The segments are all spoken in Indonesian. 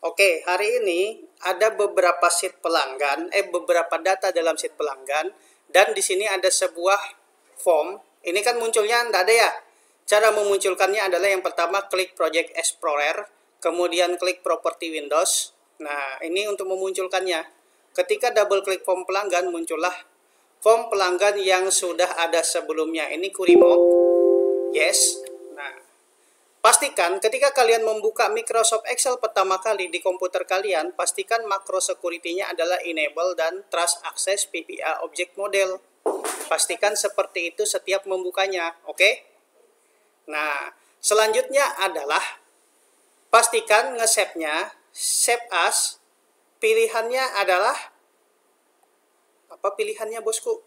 Oke, hari ini ada beberapa sheet pelanggan, beberapa data dalam sheet pelanggan, dan di sini ada sebuah form. Ini kan munculnya tidak ada ya. Cara memunculkannya adalah yang pertama klik Project Explorer, kemudian klik Property Windows. Nah, ini untuk memunculkannya. Ketika double klik form pelanggan, muncullah form pelanggan yang sudah ada sebelumnya. Ini Kurimo. Yes. Nah, pastikan ketika kalian membuka Microsoft Excel pertama kali di komputer kalian, pastikan makro security-nya adalah enable dan trust access PPA object model. Pastikan seperti itu setiap membukanya, oke? Nah, selanjutnya adalah pastikan nge-save-nya, save as, pilihannya adalah, apa pilihannya bosku?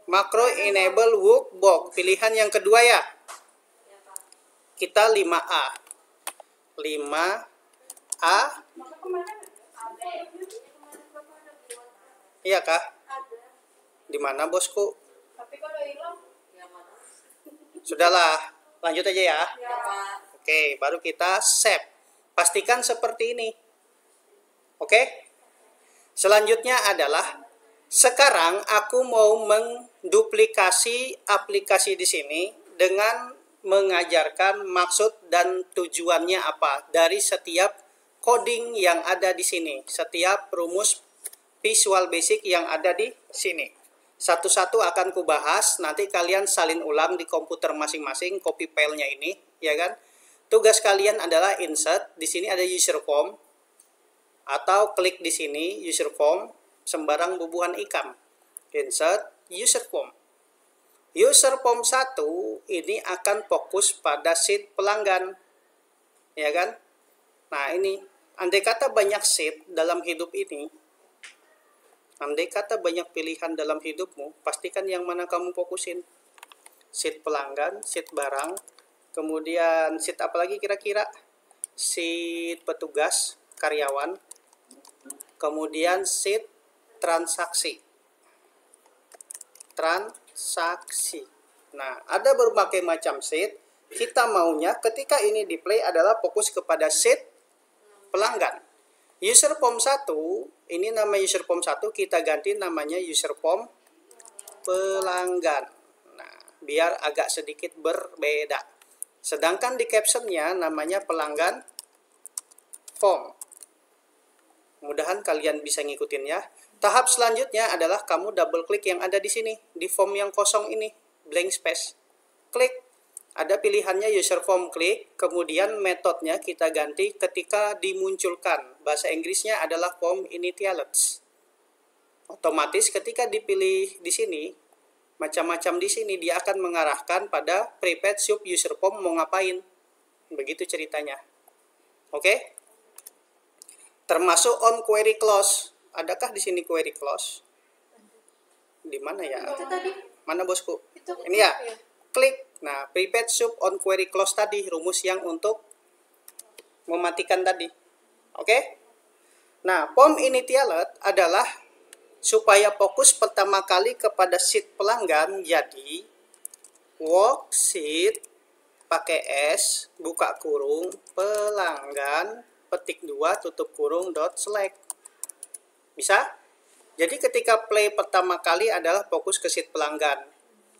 Macro enable workbook, pilihan yang kedua ya. Kita 5A. 5A. Iya kah? Di mana bosku? Sudahlah, lanjut aja ya. Oke, baru kita save. Pastikan seperti ini. Oke? Selanjutnya adalah sekarang aku mau menduplikasi aplikasi di sini dengan mengajarkan maksud dan tujuannya apa dari setiap coding yang ada di sini, setiap rumus Visual Basic yang ada di sini. Satu-satu akan kubahas, nanti kalian salin ulang di komputer masing-masing, copy filenya ini, ya kan? Tugas kalian adalah insert, di sini ada user form, atau klik di sini user form, sembarang bubuhan ikam. Insert user form. User form 1 ini akan fokus pada sheet pelanggan. Ya kan? Nah, ini andai kata banyak sheet dalam hidup ini, andai kata banyak pilihan dalam hidupmu, pastikan yang mana kamu fokusin. Sheet pelanggan, sheet barang, kemudian sheet apa lagi kira-kira? Sheet petugas, karyawan, kemudian sheet transaksi. Nah, ada berbagai macam sheet. Kita maunya ketika ini di play adalah fokus kepada sheet pelanggan. User form 1, ini nama user form 1 kita ganti namanya user form pelanggan. Nah, biar agak sedikit berbeda. Sedangkan di captionnya namanya pelanggan form. Mudahan kalian bisa ngikutin ya. Tahap selanjutnya adalah kamu double klik yang ada di sini, di form yang kosong ini, blank space. Klik, ada pilihannya user form, klik, kemudian metodenya kita ganti ketika dimunculkan. Bahasa Inggrisnya adalah form initialize. Otomatis ketika dipilih di sini, macam-macam di sini dia akan mengarahkan pada prepared sub user form mau ngapain. Begitu ceritanya. Oke? Termasuk on query close. Adakah di sini query close? Di mana ya? Mana bosku? Ini ya. Klik. Nah, prepared sub on query close tadi rumus yang untuk mematikan tadi. Oke? Nah, form initialed adalah supaya fokus pertama kali kepada sheet pelanggan, jadi worksheet pakai S, buka kurung, pelanggan, petik 2, tutup kurung, dot select. Bisa? Jadi ketika play pertama kali adalah fokus ke sheet pelanggan.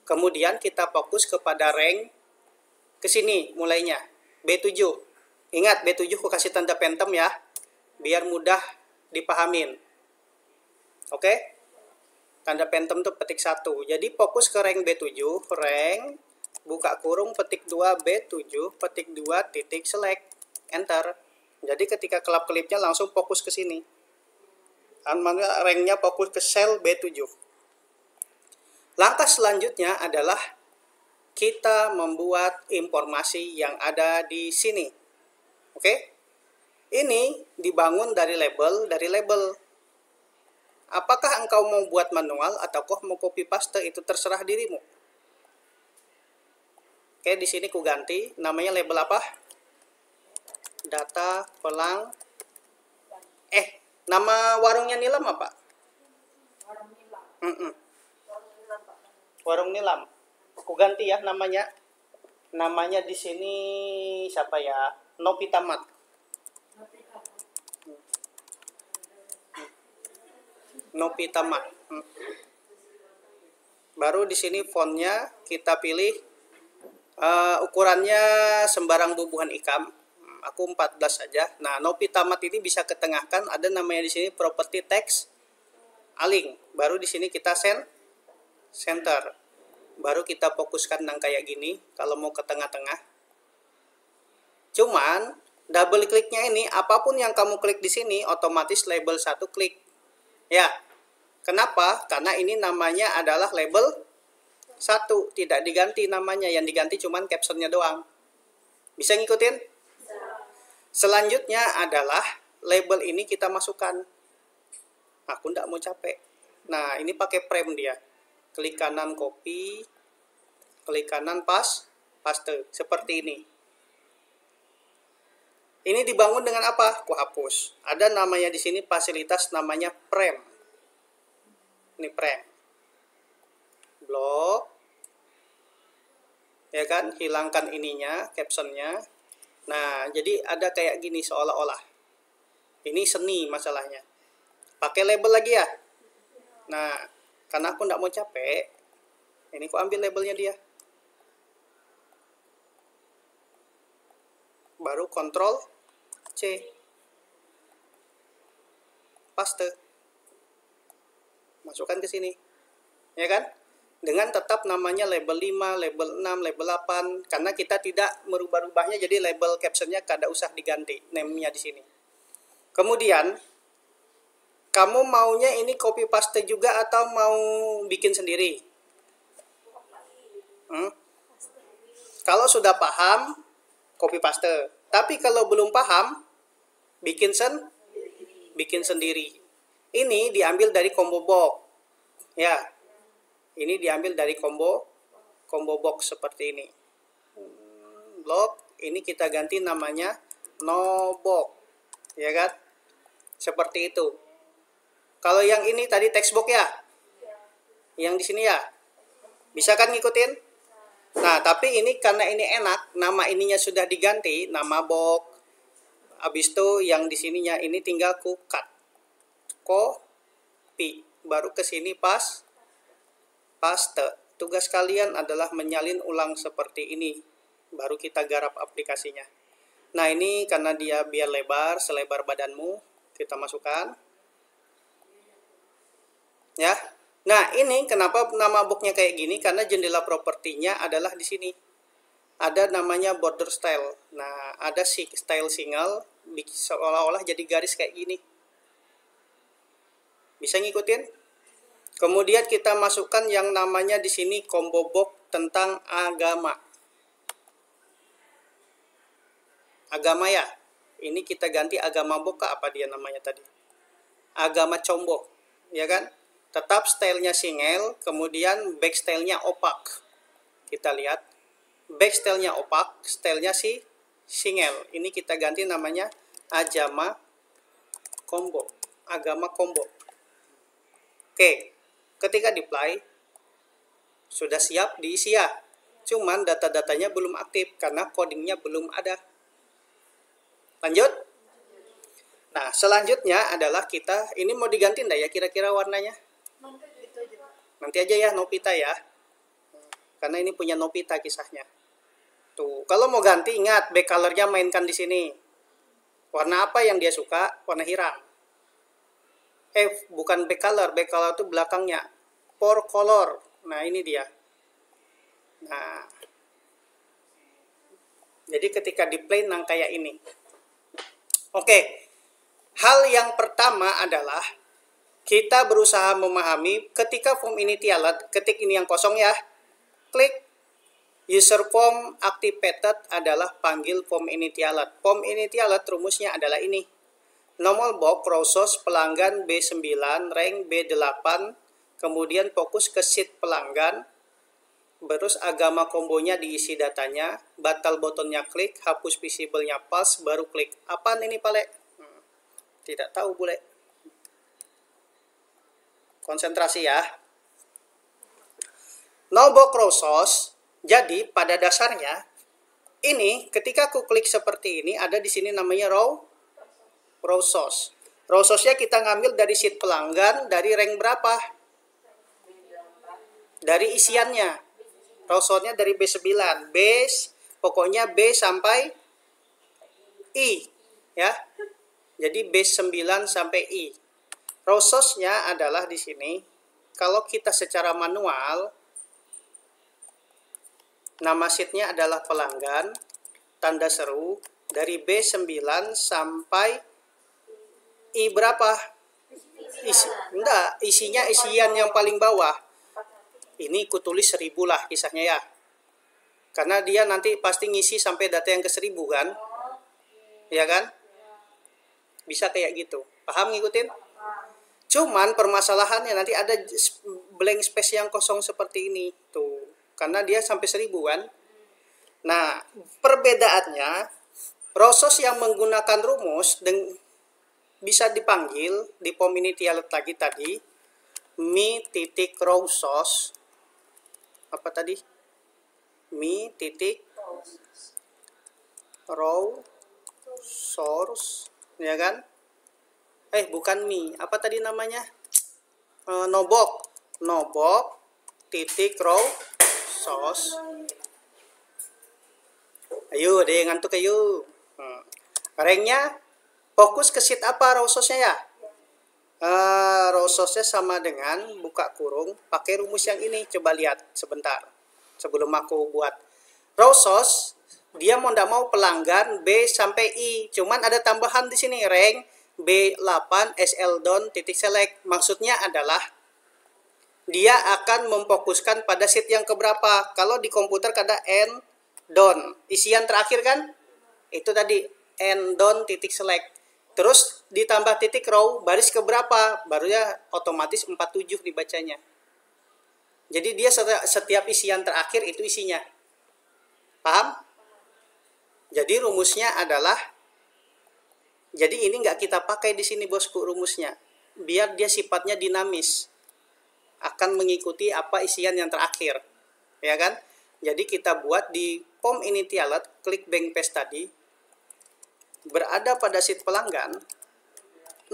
Kemudian kita fokus kepada rank ke sini mulainya. B7. Ingat B7 aku kasih tanda phantom ya. Biar mudah dipahamin. Oke? Tanda phantom itu petik 1. Jadi fokus ke rank B7, rank, buka kurung, petik 2, B7, petik 2, titik, select, enter. Jadi ketika kelap-kelipnya langsung fokus ke sini. Ranknya fokus ke sel B7. Langkah selanjutnya adalah kita membuat informasi yang ada di sini. Oke? Ini dibangun dari label. Apakah engkau mau buat manual ataukah mau copy paste, itu terserah dirimu. Oke, di sini ku ganti namanya label apa? Data pelang. Nama warungnya Nilam apa? Warung Nilam. Warung Nilam. Aku ganti ya namanya. Namanya di sini siapa ya? Nopitamat. Nopitamat. Baru di sini fontnya kita pilih ukurannya sembarang bubuhan ikam. Aku 14 saja. Nah, Nopitamat ini bisa ketengahkan. Ada namanya di sini property text align. Baru di sini kita center. Baru kita fokuskan yang kayak gini kalau mau ke tengah-tengah. Cuman double kliknya ini apapun yang kamu klik di sini otomatis label satu klik. Ya. Kenapa? Karena ini namanya adalah label 1, tidak diganti namanya, yang diganti cuman captionnya doang. Bisa ngikutin? Selanjutnya adalah label ini kita masukkan. Aku nggak mau capek. Nah, ini pakai frame dia. Klik kanan copy, klik kanan paste, seperti ini. Ini dibangun dengan apa? Aku hapus. Ada namanya di sini fasilitas namanya frame. Ini frame. Blok. Ya kan? Hilangkan ininya, captionnya. Nah, jadi ada kayak gini seolah-olah. Ini seni masalahnya. Pakai label lagi ya. Nah, karena aku nggak mau capek, ini aku ambil labelnya dia. Baru Ctrl C. Paste. Masukkan ke sini. Ya kan? Dengan tetap namanya label 5, label 6, label 8. Karena kita tidak merubah-rubahnya, jadi label captionnya kada usah diganti. Name-nya di sini. Kemudian, kamu maunya ini copy paste juga atau mau bikin sendiri? Kalau sudah paham, copy paste. Tapi kalau belum paham, bikin sendiri. Ini diambil dari combo box. Ya. Ini diambil dari combo box seperti ini. Blok, ini kita ganti namanya no box. Ya kan? Seperti itu. Kalau yang ini tadi text box ya? Yang di sini ya? Bisa kan ngikutin? Nah, tapi ini karena ini enak, nama ininya sudah diganti, nama box. Habis itu yang di sininya ini tinggal ku cut. Copy. Baru ke sini paste. Tugas kalian adalah menyalin ulang seperti ini. Baru kita garap aplikasinya. Nah, ini karena dia biar lebar, selebar badanmu, kita masukkan. Ya. Nah, ini kenapa nama boxnya kayak gini? Karena jendela propertinya adalah di sini. Ada namanya border style. Nah, ada style single, seolah-olah jadi garis kayak gini. Bisa ngikutin? Kemudian kita masukkan yang namanya di sini combo box tentang agama. Agama ya. Ini kita ganti agama box, apa dia namanya tadi? Agama combo, ya kan? Tetap stylenya single, kemudian back stylenya opak. Kita lihat. Back stylenya opak, stylenya single. Ini kita ganti namanya agama combo. Agama combo. Oke. Ketika di-apply, sudah siap diisi ya. Cuman data-datanya belum aktif karena codingnya belum ada. Lanjut. Nah, selanjutnya adalah kita, ini mau diganti enggak ya kira-kira warnanya? Nanti aja ya, Nopita ya. Karena ini punya Nopita kisahnya. Tuh, kalau mau ganti ingat back color-nya mainkan di sini. Warna apa yang dia suka? Warna hitam. Bukan back color itu belakangnya. For color. Nah, ini dia. Nah. Jadi ketika di play nang kayak ini. Oke. Hal yang pertama adalah kita berusaha memahami ketika form initiated, ketik ini yang kosong ya. Klik user form activated adalah panggil form initiated. Form initiated rumusnya adalah ini. Normal box, process pelanggan B9, rank B8, kemudian fokus ke sheet pelanggan, terus agama kombonya diisi datanya, batal buttonnya klik, hapus visible-nya pas, baru klik. Apaan ini Pale? Tidak tahu bule. Konsentrasi ya. No box process, jadi pada dasarnya ini ketika aku klik seperti ini, ada di sini namanya row source. Row source-nya kita ngambil dari sheet pelanggan dari rank berapa? Dari isiannya. Row source-nya dari B9. Pokoknya B sampai I, ya. Jadi B9 sampai I. Row source-nya adalah di sini. Kalau kita secara manual, nama sheet-nya adalah pelanggan, tanda seru, dari B9 sampai I berapa? Isinya isian yang paling bawah. Ini kutulis 1000 lah kisahnya ya. Karena dia nanti pasti ngisi sampai data yang ke 1000 kan? Ya kan? Bisa kayak gitu. Paham ngikutin? Cuman permasalahannya nanti ada blank space yang kosong seperti ini. Tuh. Karena dia sampai 1000 kan. Nah, perbedaannya proses yang menggunakan rumus bisa dipanggil di pom initialed lagi tadi mi titik row source apa tadi? Mi titik row source, ya kan? Bukan mi, apa tadi namanya? Nobok titik row source. Ayo deh ngantuk ayo. Ranknya fokus ke sheet apa row source-nya ya? Row source-nya sama dengan buka kurung pakai rumus yang ini. Coba lihat sebentar sebelum aku buat row source. Dia mau tidak mau pelanggan B sampai I. Cuman ada tambahan di sini rank B8 SL don titik select. Maksudnya adalah dia akan memfokuskan pada sheet yang keberapa. Kalau di komputer ada N don isian terakhir kan? Itu tadi N don titik select. Terus ditambah titik row baris keberapa? Barunya otomatis 47 dibacanya. Jadi dia setiap isian terakhir itu isinya. Paham? Jadi rumusnya adalah, jadi ini nggak kita pakai di sini bosku rumusnya. Biar dia sifatnya dinamis. Akan mengikuti apa isian yang terakhir. Ya kan? Jadi kita buat di pom initialed, klik bank paste tadi. Berada pada sheet pelanggan,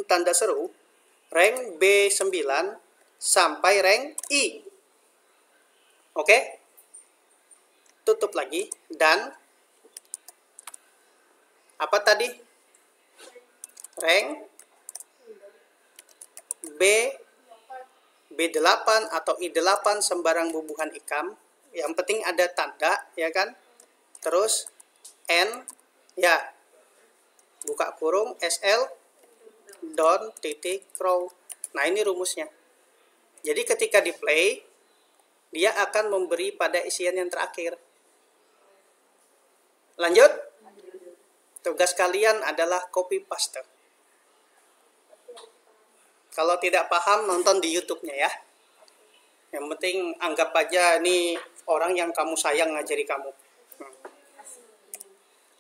tanda seru, rank B9 sampai rank I. Oke? Tutup lagi, dan apa tadi? Rank B8 atau I8 sembarang bubuhan ikam. Yang penting ada tanda, ya kan? Terus N, ya. Buka kurung SL don titik row. Nah ini rumusnya. Jadi ketika di play dia akan memberi pada isian yang terakhir. Lanjut. Tugas kalian adalah copy paste. Kalau tidak paham nonton di YouTube-nya ya. Yang penting anggap aja ini orang yang kamu sayang ngajari kamu.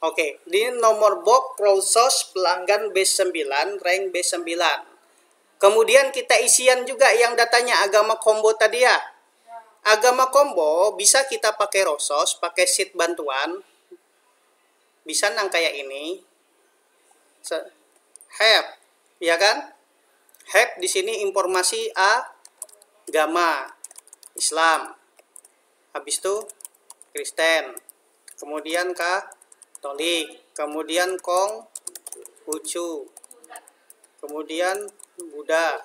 Oke, di nomor box row source pelanggan B9, rank B9. Kemudian kita isian juga yang datanya agama combo tadi ya. Agama combo bisa kita pakai row source, pakai sheet bantuan. Bisa nang kayak ini. Have, ya kan? Have di sini informasi agama Islam. Habis itu Kristen. Kemudian Katolik, kemudian Konghucu, kemudian Buddha,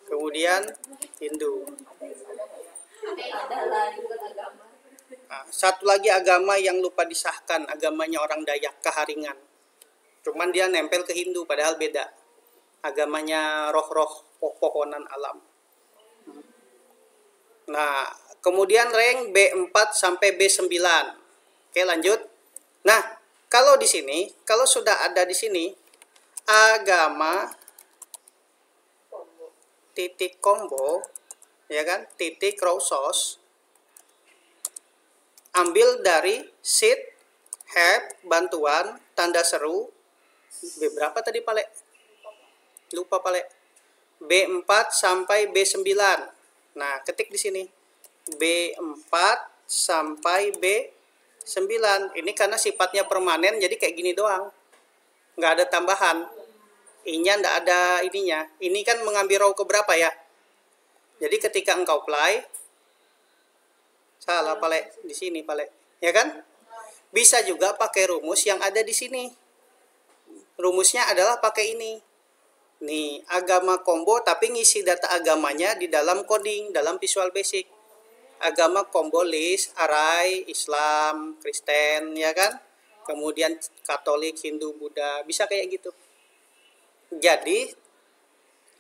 kemudian Hindu. Nah, satu lagi agama yang lupa disahkan, agamanya orang Dayak, Kaharingan. Cuman dia nempel ke Hindu, padahal beda. Agamanya roh-roh pohonan alam. Nah, kemudian rank B4 sampai B9. Oke, lanjut. Nah, kalau di sini, kalau sudah ada di sini agama titik combo, ya kan, titik row source, ambil dari sheet have bantuan tanda seru B berapa tadi Pale? Lupa Pale. B4 sampai B9. Nah, ketik di sini B4 sampai B9. 9. Ini karena sifatnya permanen, jadi kayak gini doang. Nggak ada tambahan. I-nya nggak ada ininya. Ini kan mengambil row keberapa ya? Jadi ketika engkau apply, salah Pale, di sini Pale. Ya kan? Bisa juga pakai rumus yang ada di sini. Rumusnya adalah pakai ini. Nih, agama combo tapi ngisi data agamanya di dalam coding, dalam Visual Basic. Agama combo list, array, Islam, Kristen, ya kan? Kemudian Katolik, Hindu, Buddha, bisa kayak gitu. Jadi,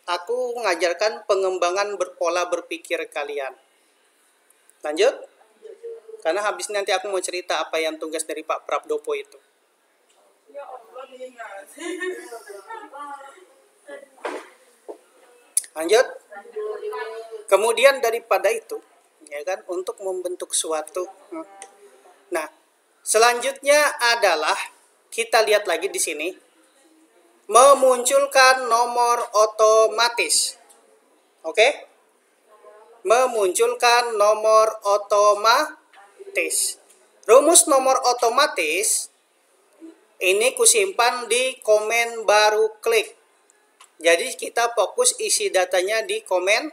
aku mengajarkan pengembangan berpola berpikir kalian. Lanjut? Karena habis nanti aku mau cerita apa yang tugas dari Pak Prabdopo itu. Lanjut? Kemudian daripada itu, ya kan, untuk membentuk suatu. Nah, selanjutnya adalah kita lihat lagi di sini, memunculkan nomor otomatis. Oke? Memunculkan nomor otomatis. Rumus nomor otomatis ini kusimpan di komen baru klik. Jadi kita fokus isi datanya di komen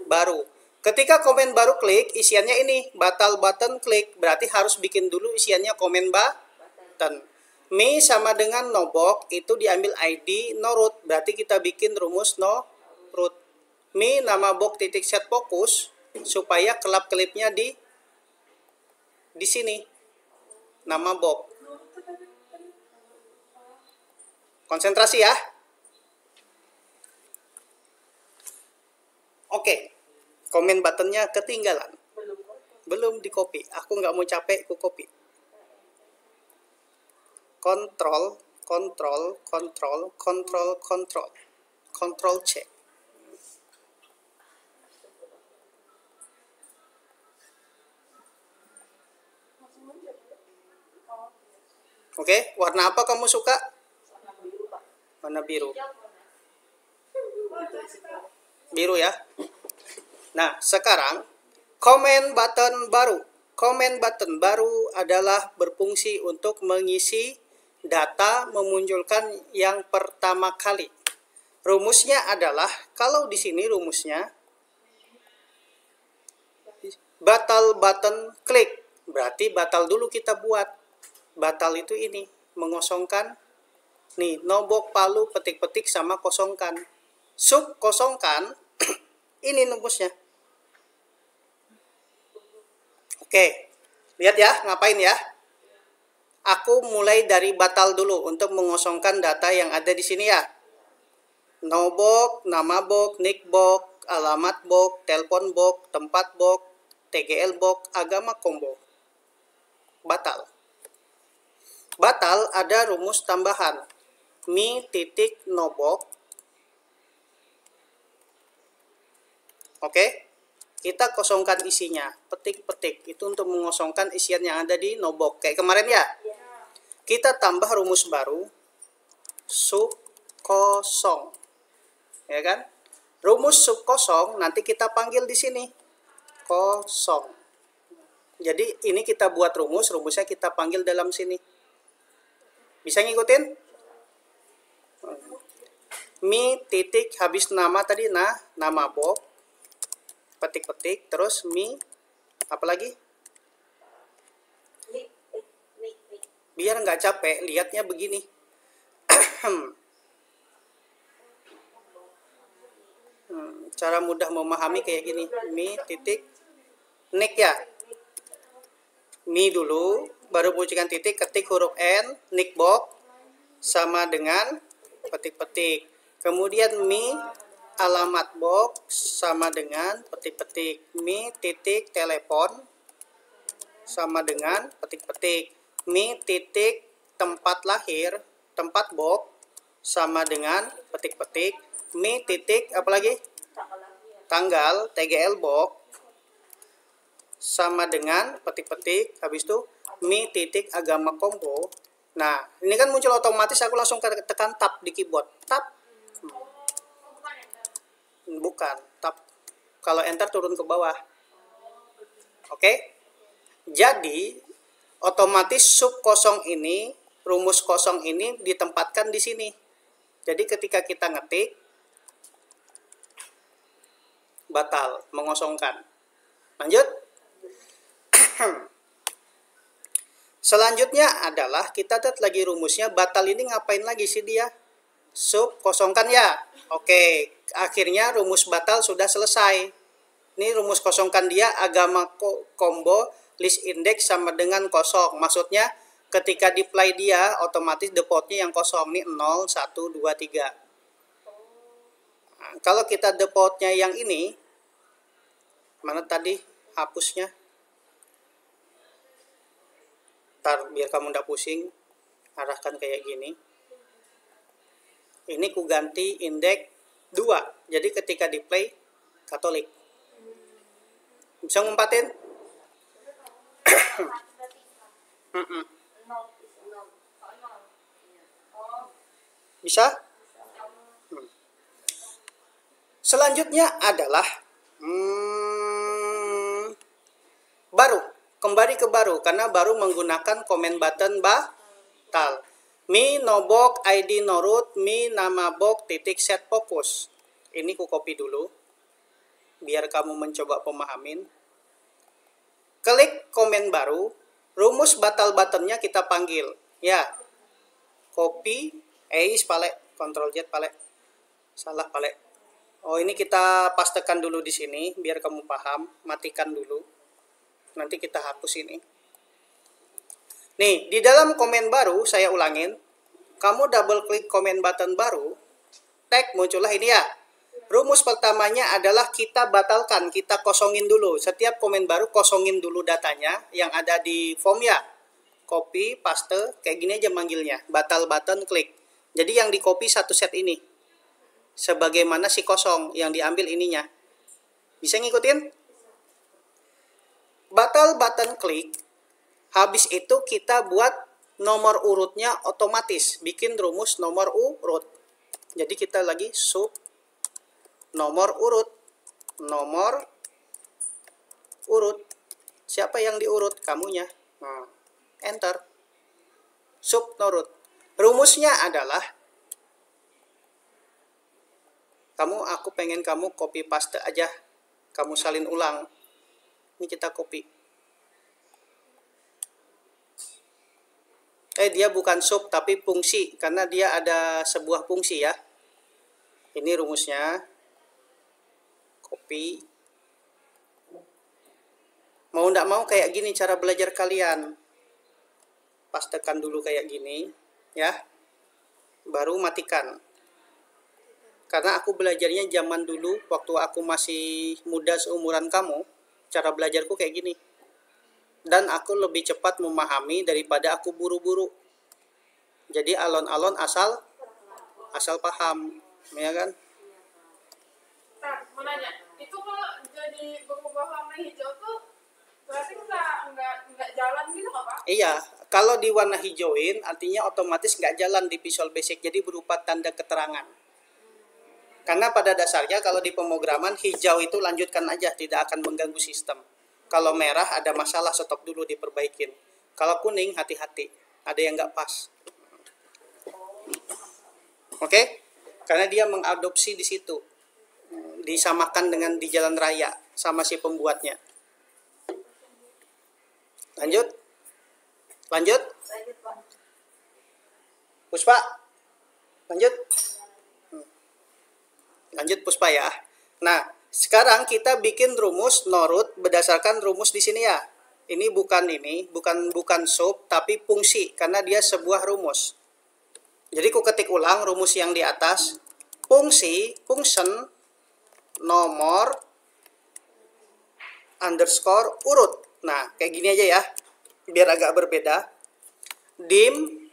baru. Ketika komen baru klik, isiannya ini batal button klik, berarti harus bikin dulu isiannya komen button. Mi sama dengan no box itu diambil ID no root, berarti kita bikin rumus no root. Mi nama box titik set fokus supaya kelap kelipnya di sini. Nama box. Konsentrasi ya. Oke. Komen buttonnya ketinggalan. Belum di copy. Aku nggak mau capek, aku copy. Control C. Oke, warna apa kamu suka? Warna biru. Biru ya. Nah, sekarang comment button baru. Comment button baru adalah berfungsi untuk mengisi data, memunculkan yang pertama kali. Rumusnya adalah, kalau di sini rumusnya batal button klik. Berarti batal dulu kita buat. Batal itu ini, mengosongkan. Nih, nobok palu petik-petik sama kosongkan. Sub kosongkan, ini rumusnya. Oke, lihat ya, ngapain ya? Aku mulai dari batal dulu untuk mengosongkan data yang ada di sini ya. No box, nama box, nick box, alamat box, telepon box, tempat box, TGL box, agama combo. Batal. Batal ada rumus tambahan. Mi titik no box. Oke. Kita kosongkan isinya, petik-petik. Itu untuk mengosongkan isian yang ada di no box. Kayak kemarin ya. Kita tambah rumus baru, sub kosong. Ya kan? Rumus sub kosong nanti kita panggil di sini. Kosong. Jadi ini kita buat rumus, rumusnya kita panggil dalam sini. Bisa ngikutin? Mi titik habis nama tadi, nama box. Petik-petik, terus mi, apa lagi? Biar nggak capek, lihatnya begini. Cara mudah memahami kayak gini. Mi titik, nick ya. Mi dulu, baru munculkan titik, ketik huruf N, nick box, sama dengan petik-petik. Kemudian mi, alamat box sama dengan petik-petik. Mi titik telepon sama dengan petik-petik. Mi titik tempat lahir, tempat box sama dengan petik-petik. Mi titik apa lagi? Tanggal, TGL box sama dengan petik-petik. Habis itu mi titik agama combo. Nah, ini kan muncul otomatis, aku langsung tekan tab di keyboard. Tab. Bukan, tab. Kalau enter turun ke bawah. Oke? Jadi otomatis sub kosong ini, rumus kosong ini ditempatkan di sini. Jadi ketika kita ngetik, batal, mengosongkan. Lanjut. Selanjutnya adalah kita lihat lagi rumusnya, batal ini ngapain lagi sih dia? Sub kosongkan ya. Oke, akhirnya rumus batal sudah selesai. Ini rumus kosongkan dia, agama combo list index sama dengan kosong. Maksudnya ketika di play dia otomatis defaultnya yang kosong. Ini 0, 1, 2, 3. Nah, kalau kita defaultnya yang ini, mana tadi hapusnya? Ntar biar kamu ndak pusing, arahkan kayak gini. Ini ku ganti indeks 2. Jadi ketika di play Katolik. Bisa ngumpatin? Bisa? Selanjutnya adalah baru. Kembali ke baru karena baru menggunakan komen button batal. Mi nobok ID norut mi nama bok titik set fokus. Ini ku copy dulu biar kamu mencoba pemahamin. Klik komen baru, rumus batal buttonnya kita panggil. Ya, copy, pale, Ctrl Z pale, salah pale. Oh ini kita pastekan dulu di sini biar kamu paham. Matikan dulu. Nanti kita hapus ini. Nih, di dalam komen baru, saya ulangin. Kamu double klik komen button baru, tag muncullah ini ya. Rumus pertamanya adalah kita batalkan, kita kosongin dulu. Setiap komen baru kosongin dulu datanya yang ada di form ya. Copy, paste, kayak gini aja manggilnya. Batal button, klik. Jadi yang di copy satu set ini. Sebagaimana si kosong yang diambil ininya. Bisa ngikutin? Batal button klik. Habis itu kita buat nomor urutnya otomatis. Bikin rumus nomor urut. Jadi kita lagi sub nomor urut. Nomor urut. Siapa yang diurut? Kamunya. Enter. Sub norut. Rumusnya adalah aku pengen kamu copy paste aja. Kamu salin ulang. Ini kita copy. Dia bukan sub tapi fungsi karena dia ada sebuah fungsi ya. Ini rumusnya. Copy. Mau ndak mau kayak gini cara belajar kalian. Pastekan dulu kayak gini ya. Baru matikan. Karena aku belajarnya zaman dulu waktu aku masih muda seumuran kamu. Cara belajarku kayak gini. Dan aku lebih cepat memahami daripada aku buru-buru. Jadi alon-alon asal paham, ya kan? Nah, mau nanya, itu kalau jadi berubah warna hijau tuh berarti nggak jalan gitu nggak Pak? Iya, kalau di warna hijauin artinya otomatis nggak jalan di Visual Basic, jadi berupa tanda keterangan. Karena pada dasarnya kalau di pemrograman hijau itu lanjutkan aja, tidak akan mengganggu sistem. Kalau merah ada masalah, stop dulu diperbaikin. Kalau kuning hati-hati, ada yang nggak pas. Oke? Karena dia mengadopsi di situ. Disamakan dengan di jalan raya sama si pembuatnya. Lanjut? Lanjut? Puspa? Lanjut? Lanjut Puspa ya. Nah, sekarang kita bikin rumus norut berdasarkan rumus di sini ya. Ini bukan sub tapi fungsi karena dia sebuah rumus. Jadi ku ketik ulang rumus yang di atas. Function nomor underscore urut. Nah, kayak gini aja ya. Biar agak berbeda. Dim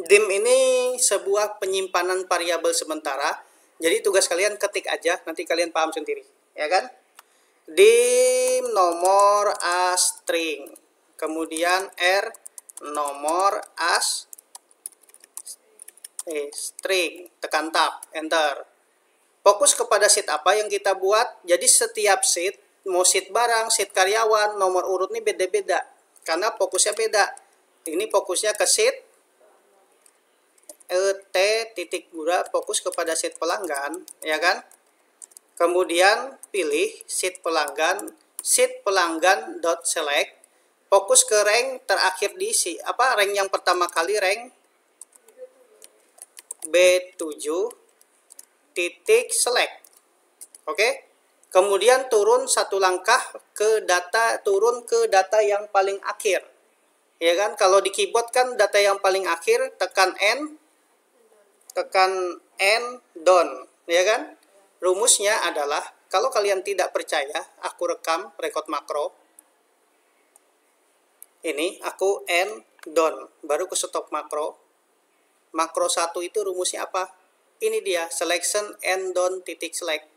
ini sebuah penyimpanan variabel sementara. Jadi tugas kalian ketik aja, nanti kalian paham sendiri, ya kan? Dim nomor a string, kemudian r nomor as string, tekan tab, enter. Fokus kepada sheet apa yang kita buat. Jadi setiap sheet, mau sheet barang, sheet karyawan, nomor urut ini beda-beda. karena fokusnya beda. Ini fokusnya ke seat ET titik gura, fokus kepada seat pelanggan, ya kan? Kemudian pilih seat pelanggan dot select, fokus ke rank terakhir diisi, rank yang pertama kali, rank B7 titik select. Oke. Kemudian turun satu langkah turun ke data yang paling akhir. Ya kan? Kalau di keyboard kan data yang paling akhir, tekan N down, ya kan? Rumusnya adalah, kalau kalian tidak percaya, aku rekam record makro. Ini aku N down, baru ke stop makro. Makro 1 itu rumusnya apa? Ini dia, selection N down titik select.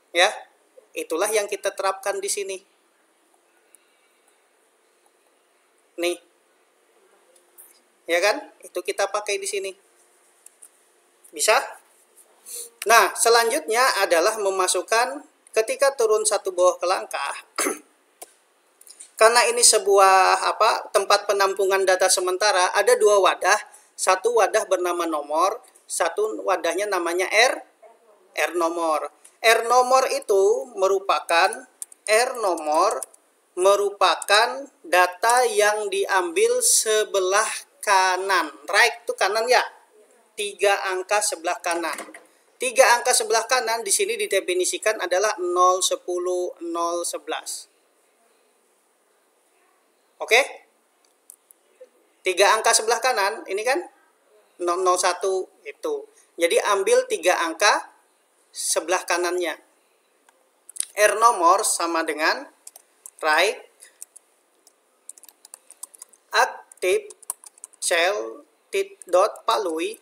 Ya, itulah yang kita terapkan di sini. Nih. Ya kan? Itu kita pakai di sini. Bisa? Nah, selanjutnya adalah memasukkan ketika turun satu buah ke langkah. Karena ini sebuah tempat penampungan data sementara, ada dua wadah. Satu wadah bernama nomor, satu wadahnya namanya R nomor. R nomor itu merupakan data yang diambil sebelah kanan. Right itu kanan ya. 3 angka sebelah kanan. 3 angka sebelah kanan di sini didefinisikan adalah 0, 10, 0, 11. Oke? 3 angka sebelah kanan ini kan 001 itu. Jadi ambil 3 angka sebelah kanannya. R nomor sama dengan right active cell dot palui,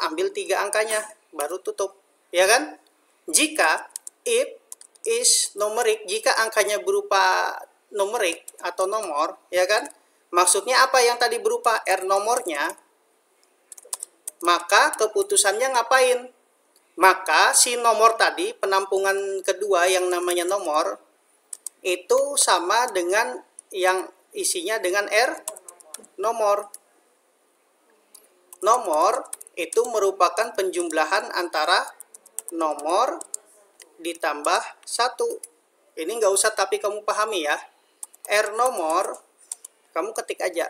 ambil 3 angkanya, baru tutup, ya kan? Jika if is numeric, jika angkanya berupa numerik atau nomor, ya kan? Maksudnya apa yang tadi berupa R nomornya? Maka keputusannya ngapain? Maka si nomor tadi, penampungan kedua yang namanya nomor, itu sama dengan yang isinya dengan R nomor. Nomor itu merupakan penjumlahan antara nomor ditambah 1. Ini nggak usah tapi kamu pahami ya. R nomor, kamu ketik aja.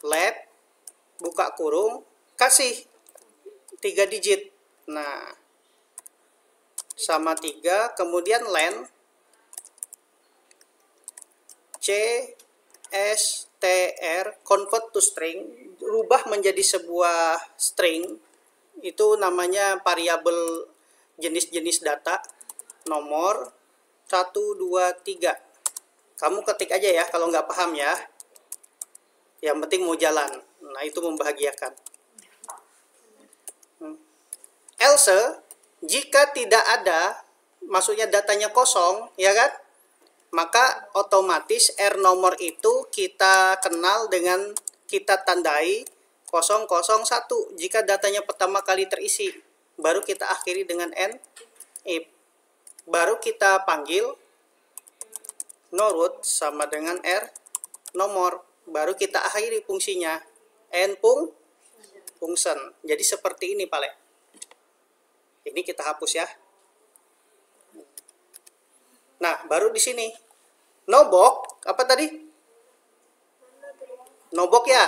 Let, buka kurung, kasih 3 digit. Nah, sama 3, kemudian len, CSTR, convert to string, rubah menjadi sebuah string, itu namanya variabel jenis-jenis data, nomor 1, 2, 3. Kamu ketik aja ya, kalau nggak paham ya. Yang penting mau jalan. Nah, itu membahagiakan. Else, jika tidak ada, maksudnya datanya kosong, ya kan? Maka otomatis R nomor itu kita kenal dengan, kita tandai 001 jika datanya pertama kali terisi. Baru kita akhiri dengan N, if. Baru kita panggil noroot sama dengan R nomor. Baru kita akhiri fungsinya N function. Jadi seperti ini, Pak. Ini kita hapus ya. Nah, baru di sini. Nobok, apa tadi? Nobok ya.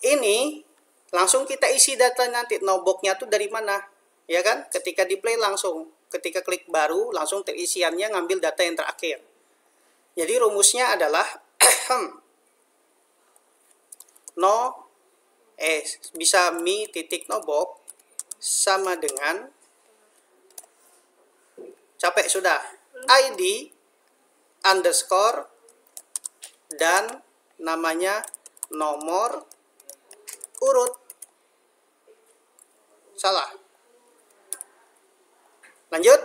Ini langsung kita isi data nanti. Noboknya tuh dari mana? Ya kan? Ketika di play langsung. Ketika klik baru, langsung terisiannya ngambil data yang terakhir. Jadi rumusnya adalah bisa mi titik nobok sama dengan, capek sudah, ID underscore dan namanya nomor urut. Salah. Lanjut.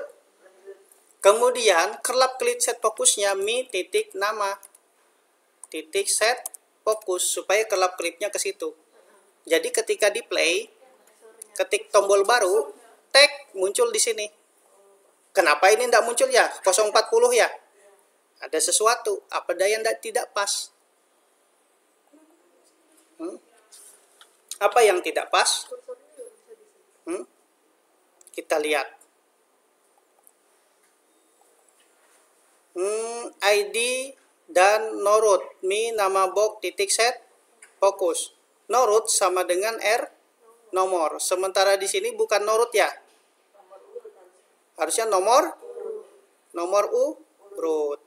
Kemudian kerlap klik set fokusnya mi titik nama titik set fokus, supaya kerlap kliknya ke situ. Jadi ketika di play, ketik tombol baru, tag muncul di sini. Kenapa ini tidak muncul ya? 040 ya? Ada sesuatu, apa yang tidak pas? Apa yang tidak pas? Kita lihat. ID dan no root. Mi nama box titik set fokus. No root sama dengan R nomor. Sementara di sini bukan no root ya. Harusnya nomor urut.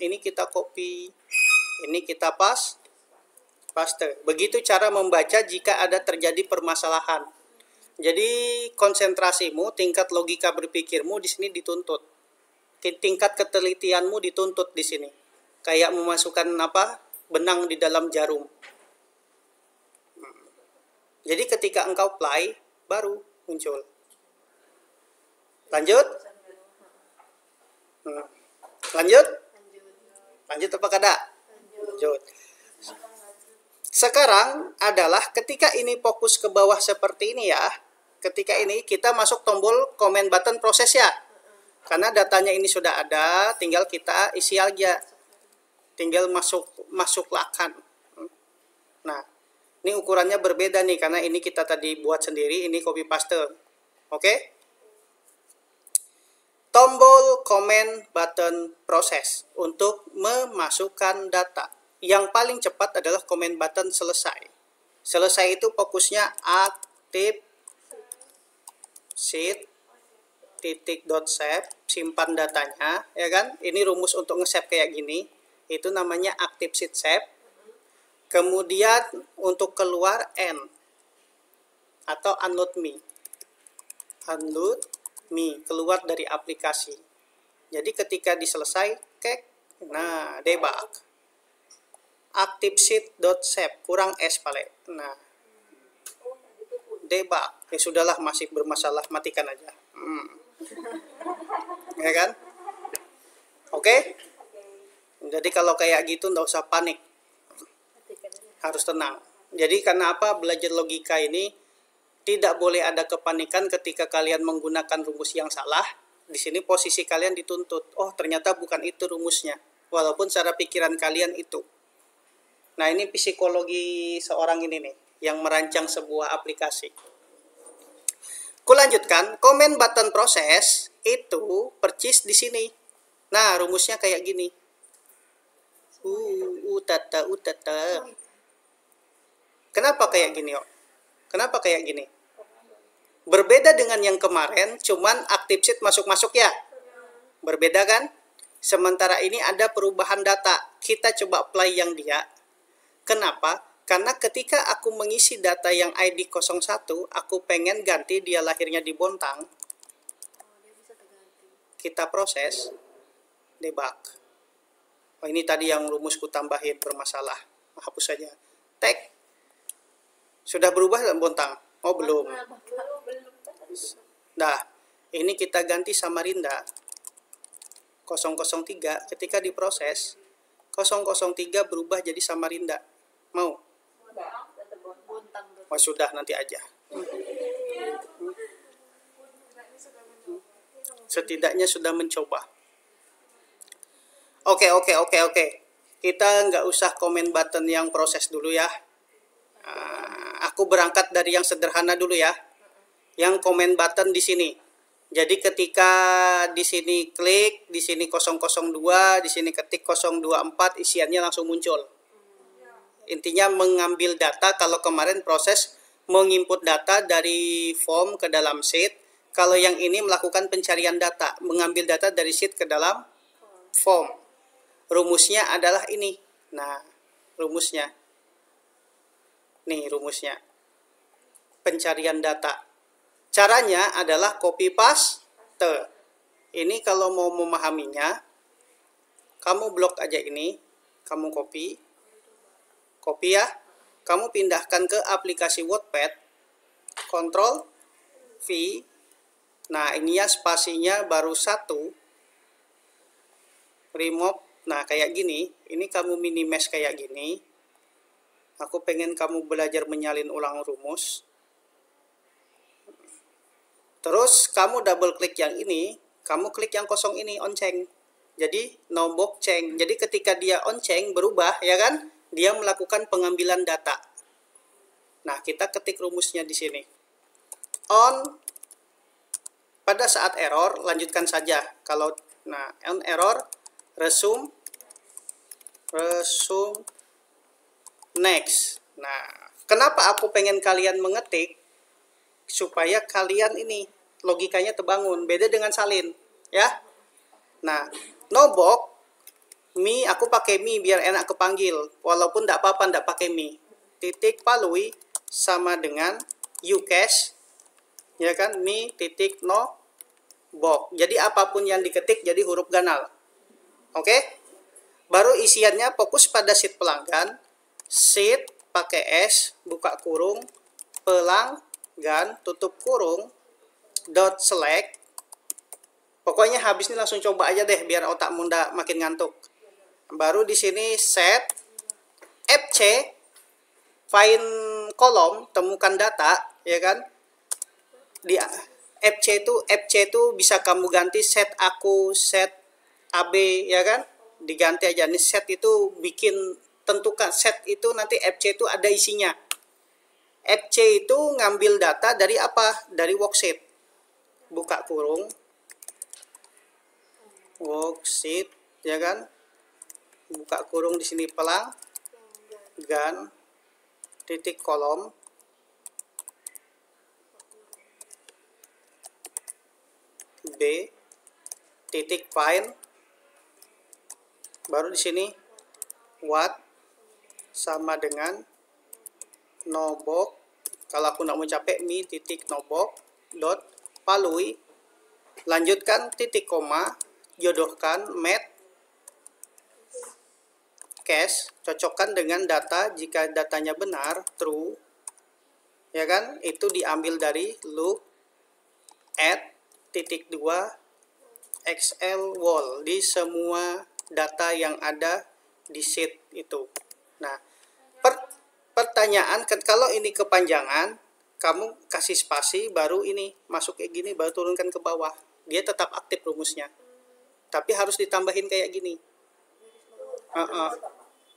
Ini kita copy. Ini kita paste. Begitu cara membaca jika ada terjadi permasalahan. Jadi konsentrasimu, tingkat logika berpikirmu di sini dituntut. Tingkat ketelitianmu dituntut di sini. Kayak memasukkan benang di dalam jarum. Jadi ketika engkau play baru muncul. Lanjut? Lanjut apa kada? Lanjut. Sekarang adalah ketika ini fokus ke bawah seperti ini ya. Ketika ini kita masuk tombol comment button proses ya. Karena datanya ini sudah ada, tinggal kita isi aja. Tinggal masuk lakan. Nah, ini ukurannya berbeda nih karena ini kita tadi buat sendiri, ini copy paste. Oke? Tombol comment button proses untuk memasukkan data. Yang paling cepat adalah comment button selesai. Selesai itu fokusnya aktif sheet .save, simpan datanya, ya kan? Ini rumus untuk nge-save kayak gini. Itu namanya active sheet save. Kemudian untuk keluar N atau unload me. Unload me, keluar dari aplikasi. Jadi ketika diselesai, nah, debug. Active sheet.save, kurang S pale. Nah, debug. Ya sudahlah, masih bermasalah, matikan aja. Ya kan? Oke? Jadi kalau kayak gitu nggak usah panik. Harus tenang. Jadi karena apa? Belajar logika ini tidak boleh ada kepanikan ketika kalian menggunakan rumus yang salah. Di sini posisi kalian dituntut. Oh, ternyata bukan itu rumusnya. Walaupun secara pikiran kalian itu. Nah, ini psikologi seorang ini nih yang merancang sebuah aplikasi. Kulanjutkan, comment button proses itu percis di sini. Nah, rumusnya kayak gini. Utata. Kenapa kayak gini, oh? Kenapa kayak gini? Berbeda dengan yang kemarin, cuman active sheet masuk-masuk ya. Berbeda kan? Sementara ini ada perubahan data. Kita coba play yang dia. Kenapa? Karena ketika aku mengisi data yang ID 01, aku pengen ganti dia lahirnya di Bontang. Kita proses, debug. Oh, ini tadi yang rumusku tambahin bermasalah. Hapus saja. Tag. Sudah berubah dalam Bontang? Oh, belum. Nah, ini kita ganti Samarinda 003. Ketika diproses, 003 berubah jadi Samarinda. Mau? Oh, sudah, nanti aja. Setidaknya sudah mencoba. Oke. Kita nggak usah comment button yang proses dulu ya. Aku berangkat dari yang sederhana dulu ya. Yang comment button di sini. Jadi ketika di sini klik, di sini 002, di sini ketik 024, isiannya langsung muncul. Intinya mengambil data. Kalau kemarin proses menginput data dari form ke dalam sheet. Kalau yang ini melakukan pencarian data, mengambil data dari sheet ke dalam form. Rumusnya adalah ini. Nah, rumusnya. Nih rumusnya. Pencarian data. Caranya adalah copy paste. Ini kalau mau memahaminya, kamu blok aja ini, kamu copy ya, kamu pindahkan ke aplikasi Wordpad, Ctrl V. Nah, ini ya spasinya baru 1, remove. Nah, kayak gini, ini kamu minimize kayak gini. Aku pengen kamu belajar menyalin ulang rumus. Terus kamu double klik yang ini, kamu klik yang kosong ini, onceng. Jadi nombok change. Jadi ketika dia on change berubah ya kan? Dia melakukan pengambilan data. Nah, kita ketik rumusnya di sini. On pada saat error lanjutkan saja. Kalau on error resume next. Nah, kenapa aku pengen kalian mengetik supaya kalian ini logikanya terbangun. Beda dengan salin, ya. Nah, nobok mi aku pakai mi biar enak kepanggil. Walaupun tidak apa-apa tidak pakai mi. Titik palui sama dengan ucash, ya kan? Mi titik no bok. Jadi apapun yang diketik jadi huruf ganal. Oke? Baru isiannya fokus pada sheet pelanggan. Sheet pakai S, buka kurung, pelanggan, tutup kurung, dot select. Pokoknya habis ini langsung coba aja deh biar otak muda makin ngantuk. Baru di sini set FC find kolom, temukan data, ya kan? Di FC itu bisa kamu ganti set aku, set AB, ya kan? Diganti aja. Nih set itu bikin tentukan set itu nanti FC itu ada isinya. FC itu ngambil data dari apa? Dari worksheet. Buka kurung. Worksheet, ya kan? Buka kurung di sini pelanggan titik kolom B titik find, baru di sini what sama dengan nobok. Kalau aku nggak mau capek, mi titik nobok dot palui, lanjutkan titik koma, jodohkan mat cache, cocokkan dengan data. Jika datanya benar true, ya kan, itu diambil dari look at titik 2 XL wall di semua data yang ada di sheet itu. Nah, pertanyaan kalau ini kepanjangan, kamu kasih spasi baru ini masuk kayak gini, baru turunkan ke bawah. Dia tetap aktif rumusnya, tapi harus ditambahin kayak gini.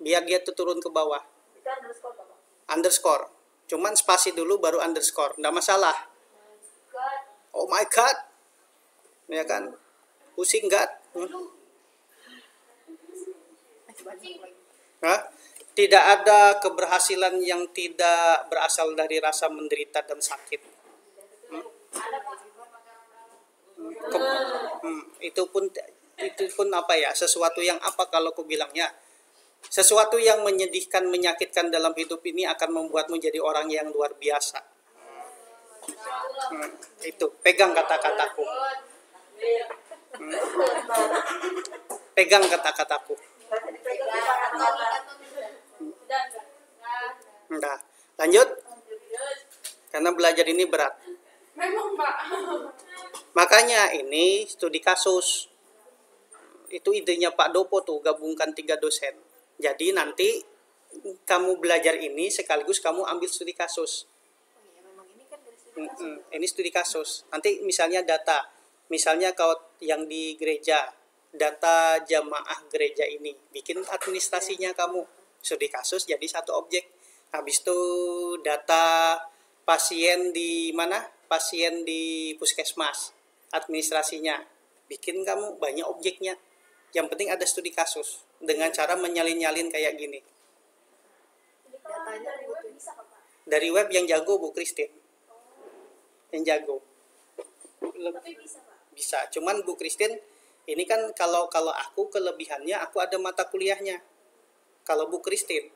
Biar dia tuh turun ke bawah. Underscore. Cuman spasi dulu baru underscore. Nggak masalah. Oh my god. Ya kan? Pusing nggak? Hah? Tidak ada keberhasilan yang tidak berasal dari rasa menderita dan sakit. Itu pun apa ya? Sesuatu yang apa kalau aku bilangnya? Sesuatu yang menyedihkan, menyakitkan dalam hidup ini akan membuatmu jadi orang yang luar biasa. Itu, pegang kata-kataku. Pegang kata-kataku. Nah, lanjut. Karena belajar ini berat. Memang, Pak. Makanya ini studi kasus. Itu idenya Pak Dopo tuh, gabungkan 3 dosen. Jadi nanti kamu belajar ini sekaligus kamu ambil studi kasus. Ini studi kasus. Nanti misalnya data. Misalnya kalau yang di gereja, data jamaah gereja ini. Bikin administrasinya kamu. Studi kasus jadi satu objek. Habis itu data pasien di mana? Pasien di puskesmas. Administrasinya. Bikin kamu banyak objeknya. Yang penting ada studi kasus. Dengan cara menyalin-nyalin kayak gini. Dari web yang jago Bu Christine. Yang jago. Bisa. Cuman Bu Christine, ini kan kalau aku kelebihannya, aku ada mata kuliahnya. Kalau Bu Christine,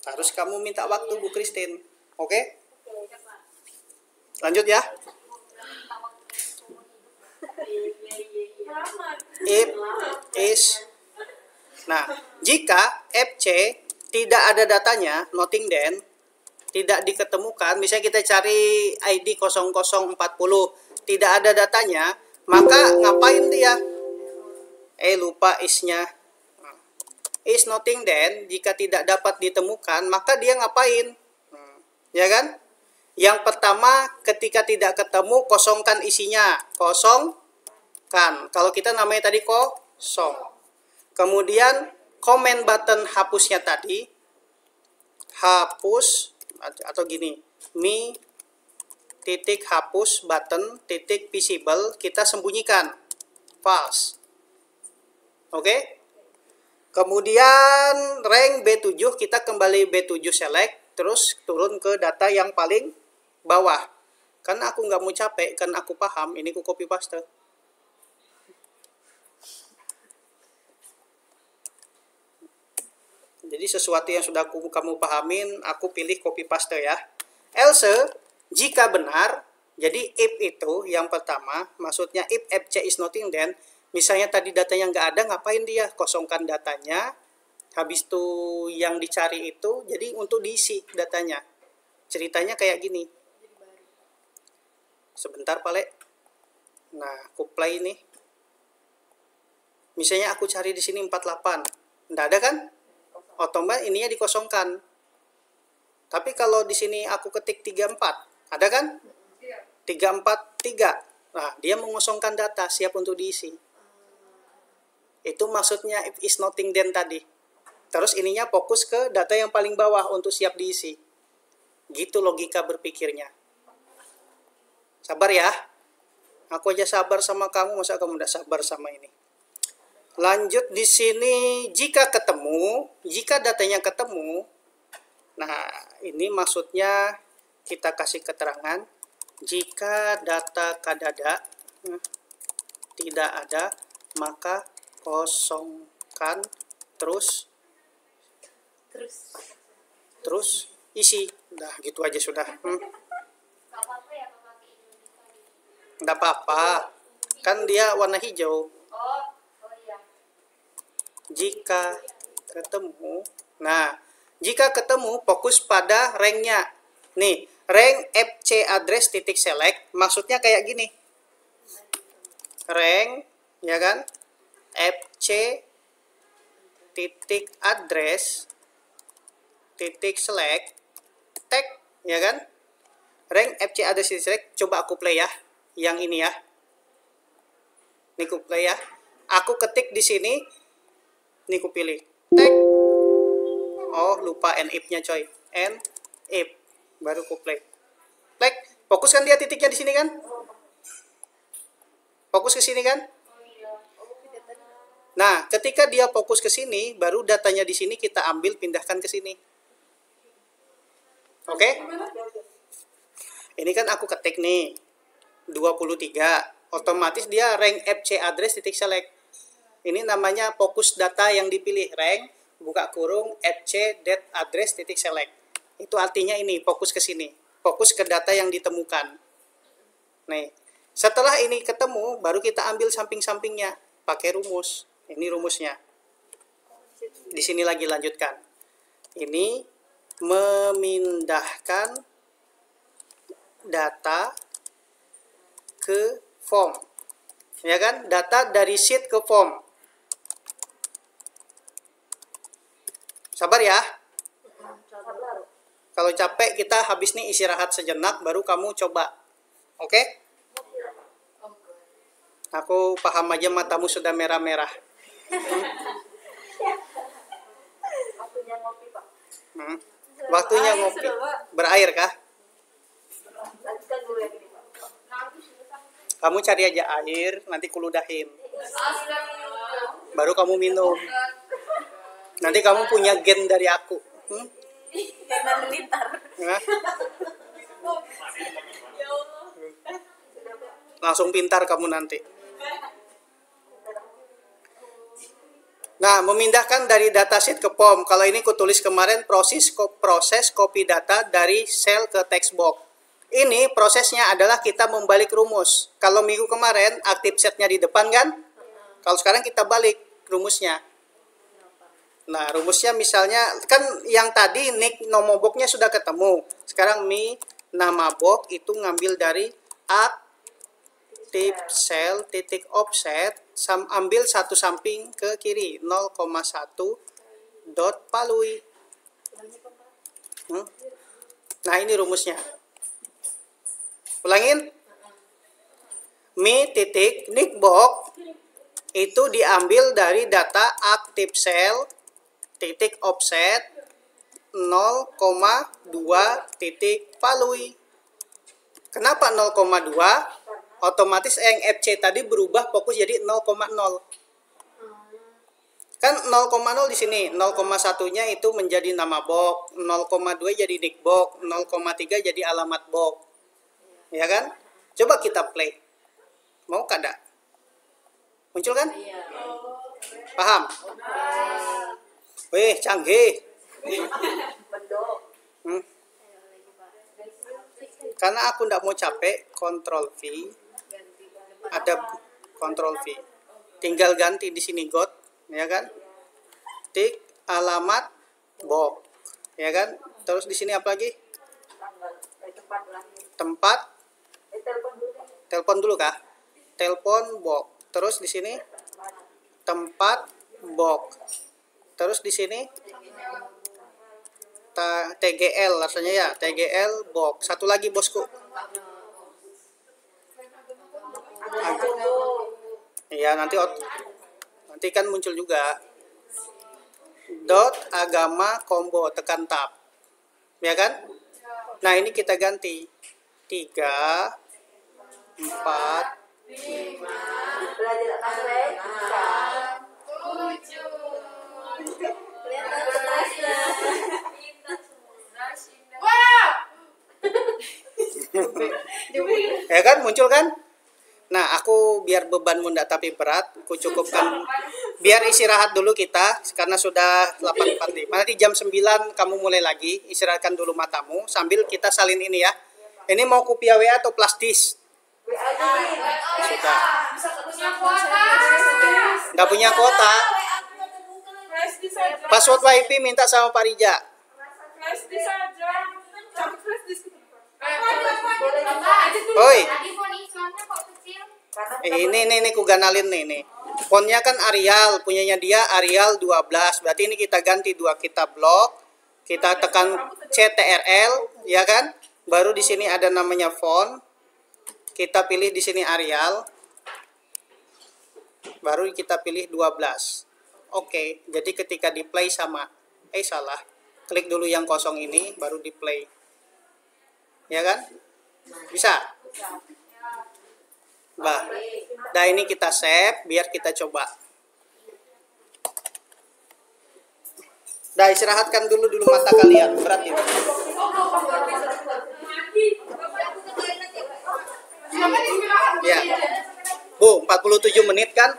harus kamu minta waktu Bu Christine. Oke? Lanjut ya. If is. Nah, jika FC tidak ada datanya, nothing then, tidak diketemukan, misalnya kita cari ID 0040, tidak ada datanya, maka ngapain dia? Lupa isnya. Is nothing then, jika tidak dapat ditemukan, maka dia ngapain? Ya kan? Yang pertama, ketika tidak ketemu, kosongkan isinya. Kosongkan. Kalau kita namanya tadi show. Kemudian comment button hapusnya tadi, hapus atau gini, mi titik hapus button titik visible, kita sembunyikan false. Oke. Kemudian rank B7 kita kembali B7 select, terus turun ke data yang paling bawah. Karena aku nggak mau capek, kan aku paham, ini aku copy paste. Jadi sesuatu yang sudah kamu pahamin, aku pilih copy paste ya. Else, jika benar, jadi if itu yang pertama, maksudnya if fc is nothing then, misalnya tadi datanya nggak ada, ngapain dia? Kosongkan datanya, habis itu yang dicari itu, jadi untuk diisi datanya. Ceritanya kayak gini. Sebentar, Pale. Nah, aku play nih. Misalnya aku cari di sini 48. Nggak ada kan? Otomatis ininya dikosongkan. Tapi kalau di sini aku ketik 34, ada kan? 343. Nah, dia mengosongkan data, siap untuk diisi. Itu maksudnya if is nothing then tadi. Terus ininya fokus ke data yang paling bawah untuk siap diisi. Gitu logika berpikirnya. Sabar ya. Aku aja sabar sama kamu, masa kamu tidak sabar sama ini. Lanjut di sini, jika datanya ketemu, nah ini maksudnya kita kasih keterangan, jika data kadada tidak ada, maka kosongkan terus isi. Nah gitu aja sudah. Nggak apa-apa, kan dia warna hijau. Jika ketemu, nah jika ketemu fokus pada ranknya. Nih, rank fc address titik select, maksudnya kayak gini. Rank, ya kan? fc titik address titik select tag, ya kan? Rank fc address titik select, coba aku play ya. Yang ini ya. Ini aku play ya. Aku ketik di sini. Ini aku pilih. Tag. Oh, lupa if-nya coy. If. Baru aku play. Play. Fokus kan dia titiknya di sini kan? Fokus ke sini kan? Nah, ketika dia fokus ke sini, baru datanya di sini kita ambil, pindahkan ke sini. Oke? Ini kan aku ketik nih. 23, otomatis dia rank fc address titik select. Ini namanya fokus data yang dipilih, rank buka kurung fc date address titik select. Itu artinya ini fokus ke sini, fokus ke data yang ditemukan. Nih, setelah ini ketemu, baru kita ambil samping-sampingnya pakai rumus. Ini rumusnya. Di sini lagi lanjutkan. Ini memindahkan data ke form, ya kan? Data dari sheet ke form. Sabar ya. Kalau capek kita habis nih istirahat sejenak, baru kamu coba. Oke? Aku paham aja matamu sudah merah-merah. Waktunya ngopi. Berair kah? Kamu cari aja air, nanti kuludahin. Baru kamu minum. Nanti kamu punya gen dari aku. Nah. Langsung pintar kamu nanti. Nah, memindahkan dari datasheet ke form. Kalau ini kutulis kemarin proses copy data dari cell ke text box. Ini prosesnya adalah kita membalik rumus. Kalau minggu kemarin aktif setnya di depan kan? Kalau sekarang kita balik rumusnya. Nah, rumusnya misalnya kan yang tadi nick nomor boxnya sudah ketemu. Sekarang nama box itu ngambil dari active cell titik offset, ambil satu samping ke kiri 0,1 dot palui. Nah, ini rumusnya. Ulangin. Mi titik nick box itu diambil dari data active cell titik offset 0,2 titik value. Kenapa 0,2? Otomatis yang FC tadi berubah fokus jadi 0,0. Kan 0,0 di sini, 0,1-nya itu menjadi nama box, 0,2 jadi nick box, 0,3 jadi alamat box. Ya kan? Coba kita play. Mau kada? Muncul kan? Paham? Wih, canggih. Karena aku ndak mau capek, Ctrl V. Ada Ctrl V. Tinggal ganti di sini got, ya kan? Tik alamat box, ya kan? Terus di sini apa lagi? Tempat. Telepon dulu kah? Telepon box. Terus di sini tempat box. Terus di sini TGL rasanya ya, TGL box. Satu lagi bosku. Iya, nanti kan muncul juga. Dot agama combo, tekan tab. Ya kan? Nah, ini kita ganti 3 4 5 Ya kan, muncul kan? Nah, aku biar bebanmu ndak tapi berat, aku cukupkan. Biar istirahat dulu kita, karena sudah 8.45. Nanti jam 9 kamu mulai lagi, istirahatkan dulu matamu, sambil kita salin ini ya. Ini mau via WA atau plastis? Sudah. Nggak punya kuota. Password WiFi minta sama Pak Rija. Oi. Ini ku ganalin nih. Fontnya kan Arial, punyanya dia Arial 12. Berarti ini kita ganti 2, kita blok. Kita tekan CTRL, ya kan? Baru di sini ada namanya font. Kita pilih di sini Arial. Baru kita pilih 12. Oke, jadi ketika di play sama salah. Klik dulu yang kosong ini baru di play. Ya kan? Bisa? Nah, ini kita save biar kita coba. Dah, istirahatkan dulu mata kalian. Berat itu. Ya. 47 menit kan?